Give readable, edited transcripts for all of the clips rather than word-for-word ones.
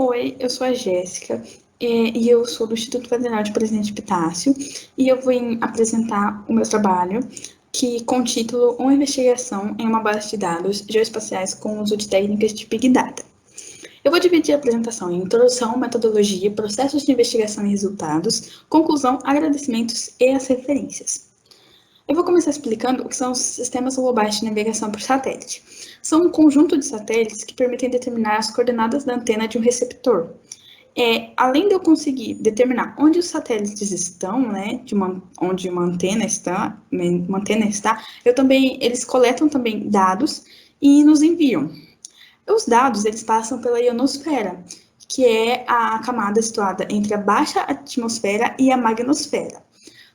Oi, eu sou a Jéssica e eu sou do Instituto Federal de Presidente Epitácio e eu vou apresentar o meu trabalho que com o título Uma investigação em uma base de dados geoespaciais com uso de técnicas de Big Data. Eu vou dividir a apresentação em introdução, metodologia, processos de investigação e resultados, conclusão, agradecimentos e as referências. Eu vou começar explicando o que são os sistemas globais de navegação por satélite. São um conjunto de satélites que permitem determinar as coordenadas da antena de um receptor. Além de eu conseguir determinar onde os satélites estão, né, onde uma antena está, eles coletam também dados e nos enviam. Os dados, eles passam pela ionosfera, que é a camada situada entre a baixa atmosfera e a magnosfera.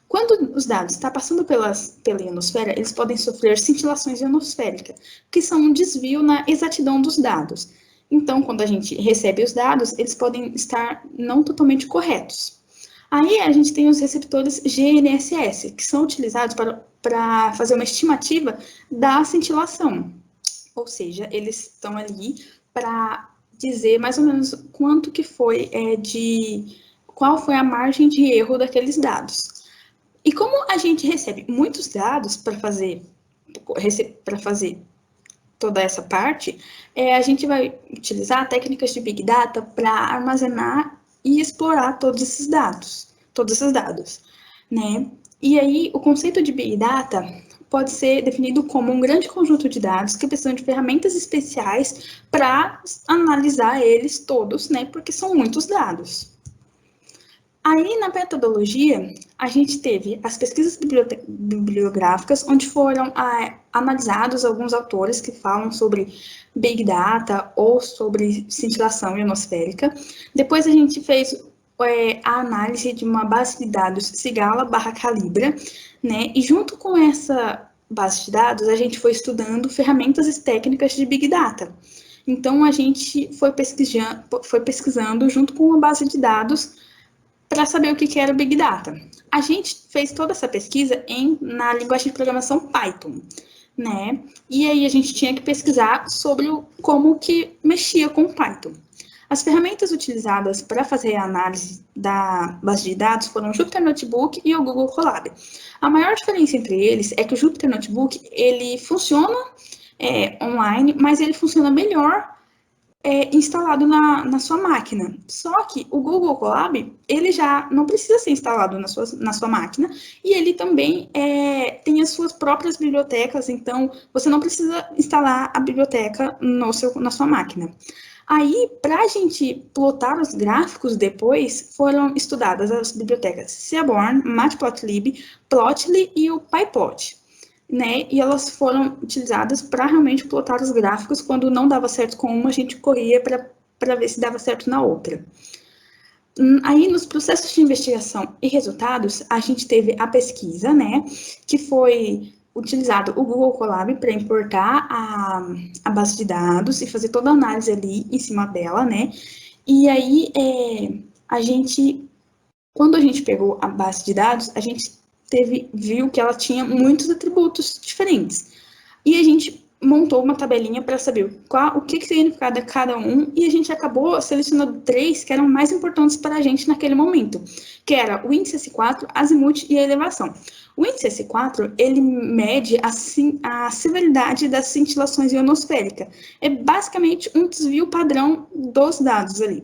Quando os dados estão passando pela ionosfera, eles podem sofrer cintilações ionosféricas, que são um desvio na exatidão dos dados. Então, quando a gente recebe os dados, eles podem estar não totalmente corretos. Aí a gente tem os receptores GNSS, que são utilizados para fazer uma estimativa da cintilação. Ou seja, eles estão ali para dizer mais ou menos quanto que foi qual foi a margem de erro daqueles dados. E como a gente recebe muitos dados para fazer toda essa parte, a gente vai utilizar técnicas de Big Data para armazenar e explorar todos esses dados, né? E aí, o conceito de Big Data pode ser definido como um grande conjunto de dados que precisam de ferramentas especiais para analisar eles todos, né? Porque são muitos dados. Aí, na metodologia, a gente teve as pesquisas bibliográficas, onde foram analisados alguns autores que falam sobre Big Data ou sobre cintilação ionosférica. Depois a gente fez a análise de uma base de dados Cigala/Calibra, né? E junto com essa base de dados, a gente foi estudando ferramentas e técnicas de Big Data. Então, a gente foi pesquisando junto com uma base de dados para saber o que era o Big Data. A gente fez toda essa pesquisa na linguagem de programação Python, né? E aí a gente tinha que pesquisar sobre como que mexia com o Python. As ferramentas utilizadas para fazer a análise da base de dados foram o Jupyter Notebook e o Google Colab. A maior diferença entre eles é que o Jupyter Notebook, ele funciona online, mas ele funciona melhor instalado na sua máquina. Só que o Google Colab, ele já não precisa ser instalado na sua máquina, e ele também tem as suas próprias bibliotecas, então você não precisa instalar a biblioteca na sua máquina. Aí, para a gente plotar os gráficos depois, foram estudadas as bibliotecas Seaborn, Matplotlib, Plotly e o PyPlot. Né? E elas foram utilizadas para realmente plotar os gráficos. Quando não dava certo com uma, a gente corria para ver se dava certo na outra. Aí, nos processos de investigação e resultados, a gente teve a pesquisa, né, que foi utilizado o Google Colab para importar a base de dados e fazer toda a análise ali em cima dela, né, e aí quando a gente pegou a base de dados, a gente viu que ela tinha muitos atributos diferentes. E a gente montou uma tabelinha para saber o que significava cada um, e a gente acabou selecionando 3 que eram mais importantes para a gente naquele momento, que era o índice S4, azimuth e a elevação. O índice S4, ele mede a severidade das cintilações ionosféricas. É basicamente um desvio padrão dos dados ali.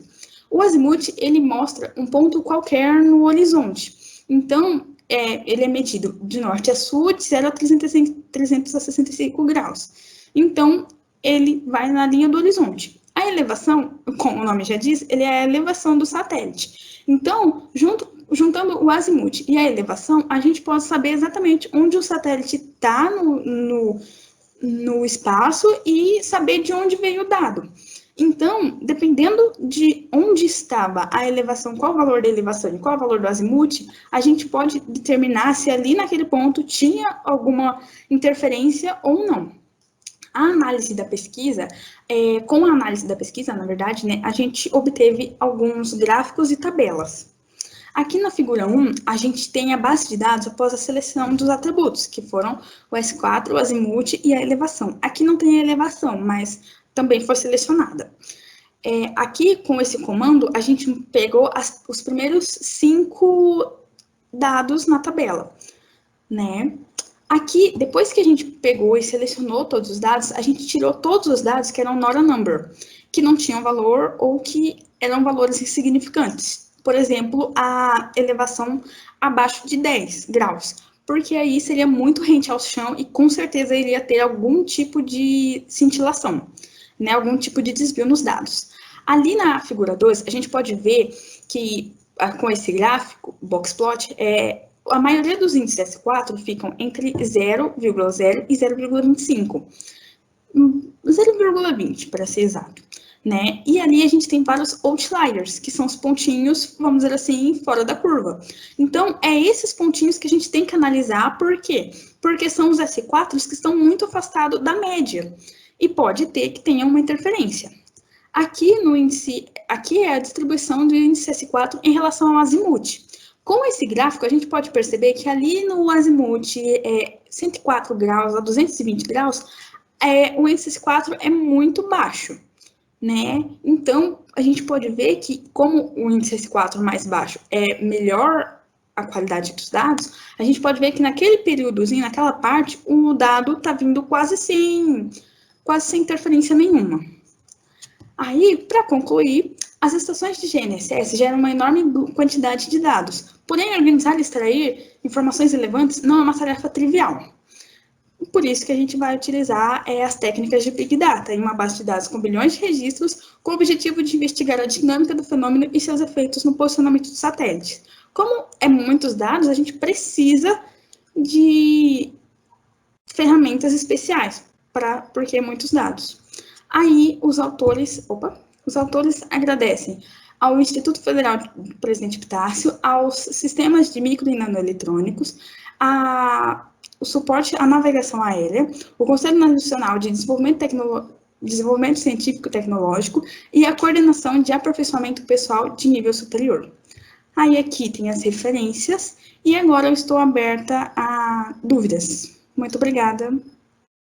O azimuth, ele mostra um ponto qualquer no horizonte. Então, ele é medido de norte a sul, de 0 a 365 graus. Então, ele vai na linha do horizonte. A elevação, como o nome já diz, ele é a elevação do satélite. Então, juntando o azimuth e a elevação, a gente pode saber exatamente onde o satélite está no espaço e saber de onde veio o dado. Então, dependendo de onde estava a elevação, qual o valor da elevação e qual o valor do azimuth, a gente pode determinar se ali naquele ponto tinha alguma interferência ou não. A análise da pesquisa, com a análise da pesquisa, na verdade, né, a gente obteve alguns gráficos e tabelas. Aqui na figura 1, a gente tem a base de dados após a seleção dos atributos, que foram o S4, o azimuth e a elevação. Aqui não tem a elevação, mas também foi selecionada. Aqui, com esse comando, a gente pegou os primeiros 5 dados na tabela, né? Aqui, depois que a gente pegou e selecionou todos os dados, a gente tirou todos os dados que eram not a number, que não tinham valor ou que eram valores insignificantes. Por exemplo, a elevação abaixo de 10 graus, porque aí seria muito rente ao chão e com certeza iria ter algum tipo de cintilação, né? Algum tipo de desvio nos dados. Ali na figura 2, a gente pode ver que com esse gráfico, boxplot, a maioria dos índices S4 ficam entre 0,0 e 0,25. 0,20, para ser exato. Né? E ali a gente tem vários outliers, que são os pontinhos, vamos dizer assim, fora da curva. Então, esses pontinhos que a gente tem que analisar, por quê? Porque são os S4s que estão muito afastados da média, e pode ter que tenha uma interferência. Aqui no índice, aqui é a distribuição do índice S4 em relação ao azimuth. Com esse gráfico, a gente pode perceber que ali no azimuth 104 graus a 220 graus, o índice S4 é muito baixo, né? Então, a gente pode ver que, como o índice S4 mais baixo é melhor a qualidade dos dados, a gente pode ver que naquele períodozinho, naquela parte, o dado está vindo quase sem interferência nenhuma. Aí, para concluir, as estações de GNSS geram uma enorme quantidade de dados, porém, organizar e extrair informações relevantes não é uma tarefa trivial. Por isso que a gente vai utilizar as técnicas de Big Data, em uma base de dados com bilhões de registros, com o objetivo de investigar a dinâmica do fenômeno e seus efeitos no posicionamento dos satélites. Como é muitos dados, a gente precisa de ferramentas especiais, porque é muitos dados. Aí, os autores agradecem ao Instituto Federal de Presidente Epitácio, aos sistemas de micro e nanoeletrônicos, o suporte à navegação aérea, o Conselho Nacional de Desenvolvimento Científico e Tecnológico e a coordenação de aperfeiçoamento pessoal de nível superior. Aí aqui tem as referências e agora eu estou aberta a dúvidas. Muito obrigada.